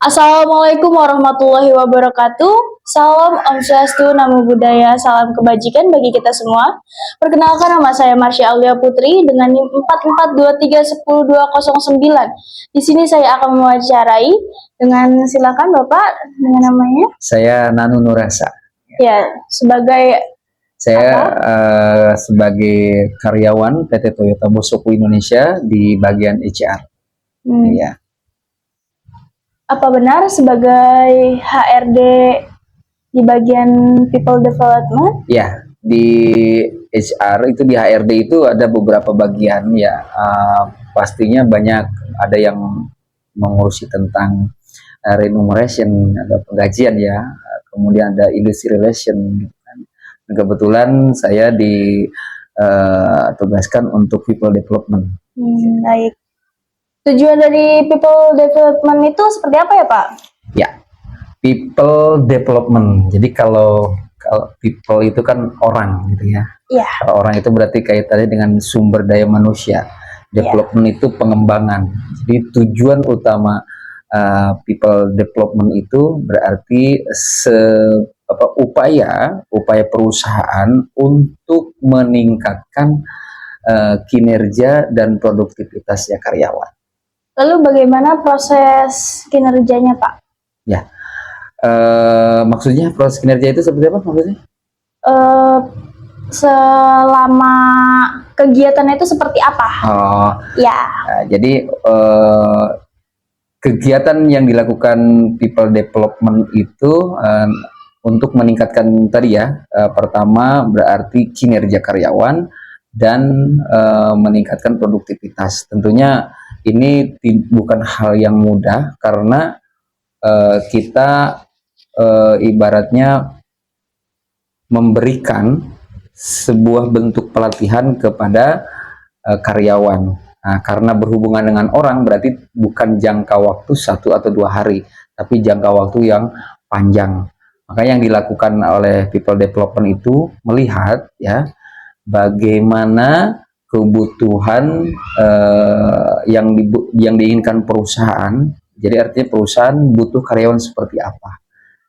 Assalamualaikum warahmatullahi wabarakatuh. Salam Om Swastiastu, Namo Buddhaya, salam kebajikan bagi kita semua. Perkenalkan, nama saya Marsya Aulia Putri dengan NIM 442310209. Di sini saya akan mewawancarai dengan, silakan Bapak dengan namanya. Saya Nanu Nurasa. Ya, sebagai sebagai karyawan PT Toyota Bosoku Indonesia di bagian HR. Ya. Apa benar sebagai HRD di bagian People Development? Ya, di HR itu, di HRD itu ada beberapa bagian ya. Pastinya banyak, ada yang mengurusi tentang remuneration atau penggajian ya. Kemudian ada industry relation. Kebetulan saya ditugaskan untuk People Development. Baik. Tujuan dari People Development itu seperti apa ya Pak? Ya, People Development. Jadi kalau people itu kan orang gitu ya. Iya. Kalau orang itu berarti kaitannya dengan sumber daya manusia. Development itu pengembangan. Jadi tujuan utama People Development itu berarti upaya perusahaan untuk meningkatkan kinerja dan produktivitasnya karyawan. Lalu bagaimana proses kinerjanya Pak? Ya, maksudnya proses kinerja itu seperti apa maksudnya? Selama kegiatannya itu seperti apa? Oh, ya. Jadi kegiatan yang dilakukan People Development itu untuk meningkatkan tadi ya, pertama berarti kinerja karyawan dan meningkatkan produktivitas. Tentunya ini bukan hal yang mudah karena kita ibaratnya memberikan sebuah bentuk pelatihan kepada karyawan. Nah, karena berhubungan dengan orang berarti bukan jangka waktu 1 atau 2 hari, tapi jangka waktu yang panjang. Maka yang dilakukan oleh People Development itu melihat ya bagaimana kebutuhan yang diinginkan perusahaan. Jadi artinya perusahaan butuh karyawan seperti apa,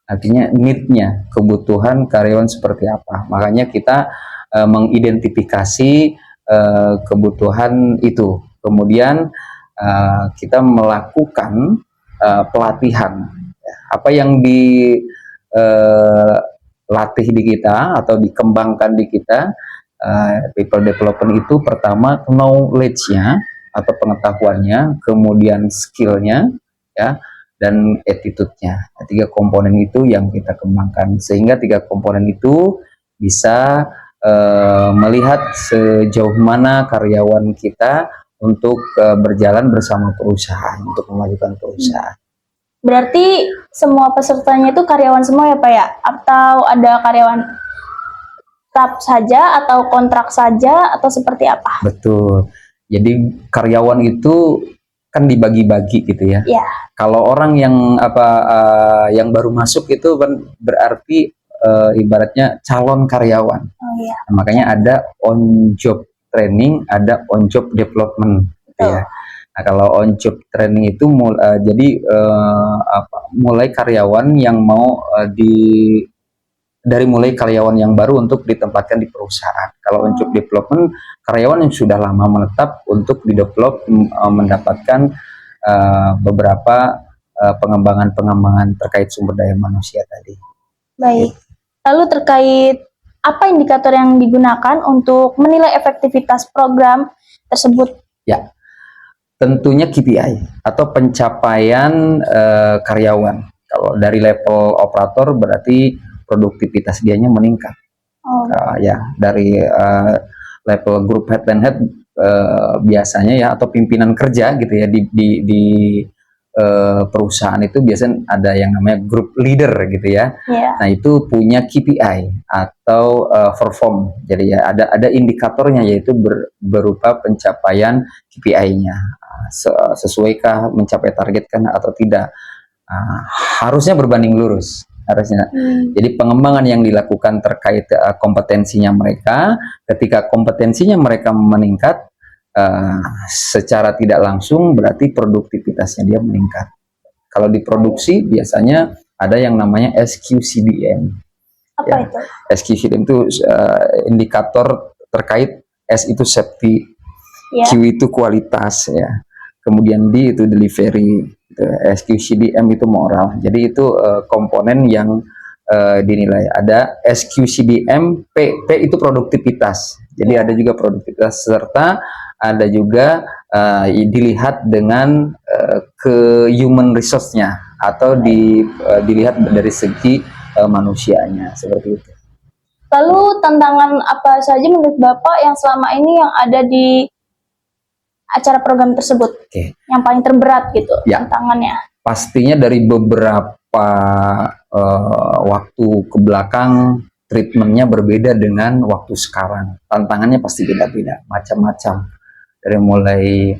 artinya need-nya, kebutuhan karyawan seperti apa. Makanya kita mengidentifikasi kebutuhan itu, kemudian kita melakukan pelatihan. Apa yang dilatih di kita atau dikembangkan di kita, People Development itu pertama knowledge-nya atau pengetahuannya, kemudian skill-nya ya, dan attitude-nya. 3 komponen itu yang kita kembangkan, sehingga 3 komponen itu bisa melihat sejauh mana karyawan kita untuk berjalan bersama perusahaan, untuk memajukan perusahaan. Berarti semua pesertanya itu karyawan semua ya Pak ya? Atau ada karyawan tetap saja atau kontrak saja atau seperti apa? Betul. Jadi karyawan itu kan dibagi-bagi gitu ya. Ya. Kalau orang yang yang baru masuk itu kan berarti ibaratnya calon karyawan. Ya. Nah, makanya ada on job training, ada on job development gitu ya. Nah, kalau on job training itu mulai karyawan yang mau dari mulai karyawan yang baru untuk ditempatkan di perusahaan. Kalau on job development, karyawan yang sudah lama menetap untuk didevelop, mendapatkan beberapa pengembangan terkait sumber daya manusia tadi. Baik. Lalu terkait apa indikator yang digunakan untuk menilai efektivitas program tersebut? Ya, tentunya KPI atau pencapaian karyawan. Kalau dari level operator berarti produktivitas dianya meningkat. Ya, dari level group head dan head biasanya ya, atau pimpinan kerja gitu ya, di perusahaan itu biasanya ada yang namanya group leader gitu ya. Nah, itu punya KPI atau perform. Jadi ya ada indikatornya, yaitu berupa pencapaian KPI-nya. Sesuaikah mencapai target kan atau tidak? Harusnya berbanding lurus. Harusnya. Jadi pengembangan yang dilakukan terkait kompetensinya mereka, ketika kompetensinya mereka meningkat, secara tidak langsung berarti produktivitasnya dia meningkat. Kalau di produksi biasanya ada yang namanya SQCDM. Apa Ya. itu? SQCDM itu indikator terkait S itu safety, Ya. Q itu kualitas ya. Kemudian D itu delivery, gitu. SQCDM itu moral. Jadi itu komponen yang dinilai. Ada SQCDM, P itu produktivitas. Jadi ada juga produktivitas serta ada juga dilihat dengan ke human resource-nya atau dilihat dari segi manusianya seperti itu. Lalu tantangan apa saja menurut Bapak yang selama ini yang ada di acara program tersebut? Oke. Yang paling terberat gitu Ya. tantangannya? Pastinya dari beberapa waktu ke belakang treatmentnya berbeda dengan waktu sekarang. Tantangannya pasti beda-beda, macam-macam. Dari mulai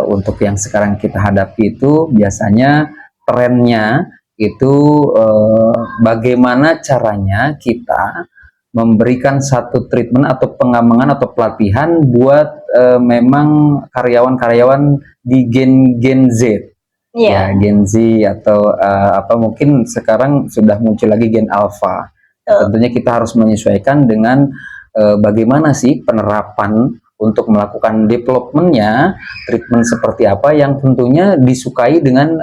untuk yang sekarang kita hadapi itu biasanya trennya itu bagaimana caranya kita memberikan satu treatment atau pengembangan atau pelatihan buat memang karyawan-karyawan di Gen Z. Ya, Gen Z atau apa mungkin sekarang sudah muncul lagi Gen Alpha. Tentunya kita harus menyesuaikan dengan bagaimana sih penerapan untuk melakukan developmentnya, treatment seperti apa yang tentunya disukai dengan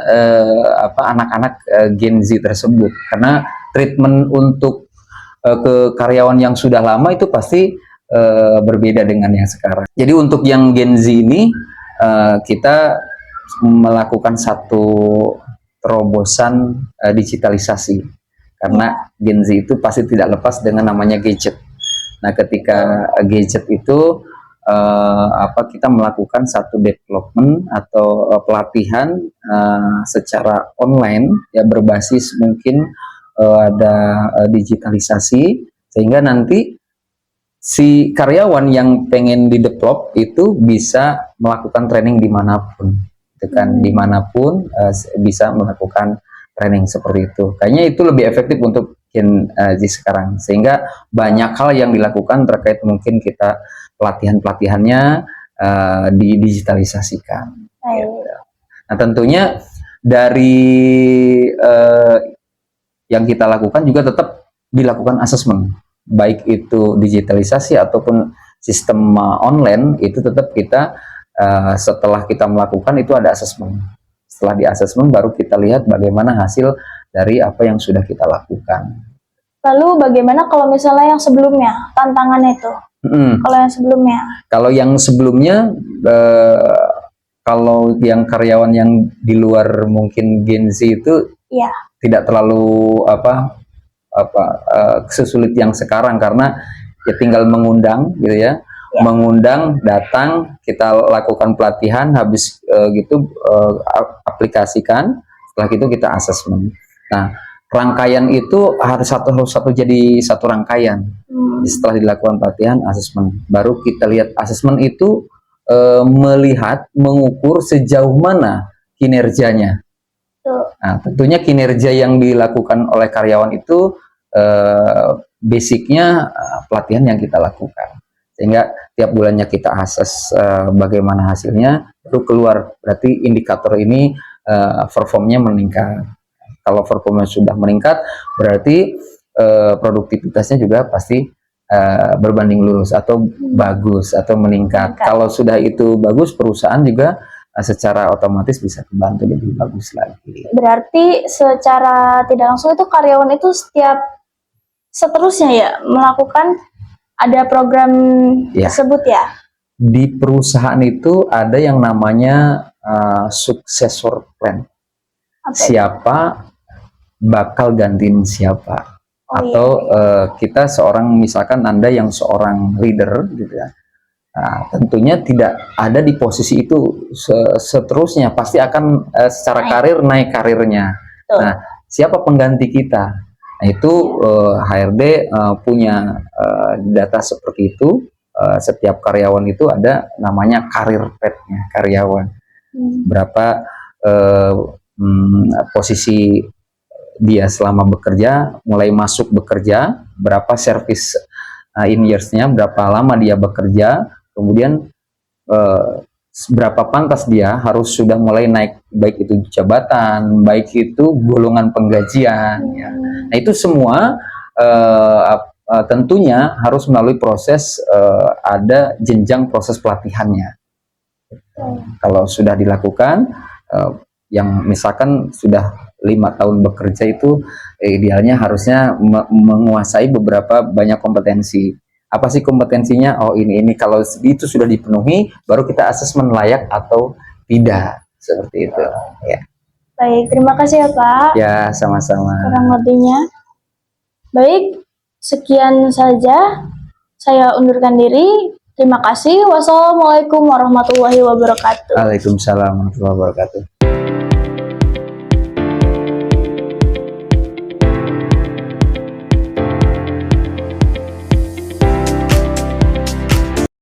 anak-anak Gen Z tersebut. Karena treatment untuk ke karyawan yang sudah lama itu pasti berbeda dengan yang sekarang. Jadi untuk yang Gen Z ini kita melakukan satu terobosan digitalisasi karena Gen Z itu pasti tidak lepas dengan namanya gadget. Nah, ketika gadget itu kita melakukan satu development atau pelatihan secara online ya berbasis mungkin ada digitalisasi sehingga nanti si karyawan yang pengen didevelop itu bisa melakukan training dimanapun. Dimanapun bisa melakukan training seperti itu. Kayaknya itu lebih efektif untuk Gen Z sekarang, sehingga banyak hal yang dilakukan terkait mungkin kita pelatihan-pelatihannya didigitalisasikan. Gitu. Nah tentunya dari yang kita lakukan juga tetap dilakukan asesmen, baik itu digitalisasi ataupun sistem online itu tetap kita setelah kita melakukan itu ada asesmen. Setelah di asesmen baru kita lihat bagaimana hasil dari apa yang sudah kita lakukan. Lalu bagaimana kalau misalnya yang sebelumnya tantangannya itu? Kalau yang sebelumnya? Kalau yang sebelumnya, kalau yang karyawan yang di luar mungkin Gen Z itu ya tidak terlalu sesulit yang sekarang karena ya tinggal mengundang gitu ya. Mengundang, datang, kita lakukan pelatihan, habis aplikasikan, setelah itu kita asesmen. Nah, rangkaian itu harus satu jadi satu rangkaian. Setelah dilakukan pelatihan, asesmen, baru kita lihat asesmen itu melihat, mengukur sejauh mana kinerjanya. Nah, tentunya kinerja yang dilakukan oleh karyawan itu basicnya pelatihan yang kita lakukan. Sehingga tiap bulannya kita akses bagaimana hasilnya, baru keluar berarti indikator ini performnya meningkat. Kalau performnya sudah meningkat, berarti produktivitasnya juga pasti berbanding lurus atau bagus atau meningkat. Kalau sudah itu bagus, perusahaan juga secara otomatis bisa membantu lebih bagus lagi. Berarti secara tidak langsung itu karyawan itu seterusnya ya melakukan ada program tersebut ya? Di perusahaan itu ada yang namanya successor plan. Siapa bakal gantiin siapa? Atau kita seorang, misalkan Anda yang seorang leader gitu ya. Nah, tentunya tidak ada di posisi itu seterusnya, pasti akan secara karir naik karirnya. Nah, siapa pengganti kita? Nah, itu HRD punya data seperti itu. Setiap karyawan itu ada namanya karir path-nya karyawan. Berapa posisi dia selama bekerja, mulai masuk bekerja, berapa service in years-nya, berapa lama dia bekerja, kemudian berapa pantas dia harus sudah mulai naik, baik itu jabatan, baik itu golongan penggajian. Ya. Nah itu semua tentunya harus melalui proses ada jenjang proses pelatihannya. Kalau sudah dilakukan, yang misalkan sudah 5 tahun bekerja itu idealnya harusnya menguasai beberapa banyak kompetensi. Apa sih kompetensinya? Oh ini kalau itu sudah dipenuhi, baru kita asesmen layak atau tidak, seperti itu. Ya. Baik, terima kasih ya Pak. Ya, sama-sama. Kurang lebihnya. Baik, sekian saja. Saya undurkan diri. Terima kasih. Wassalamualaikum warahmatullahi wabarakatuh. Waalaikumsalam warahmatullahi wabarakatuh.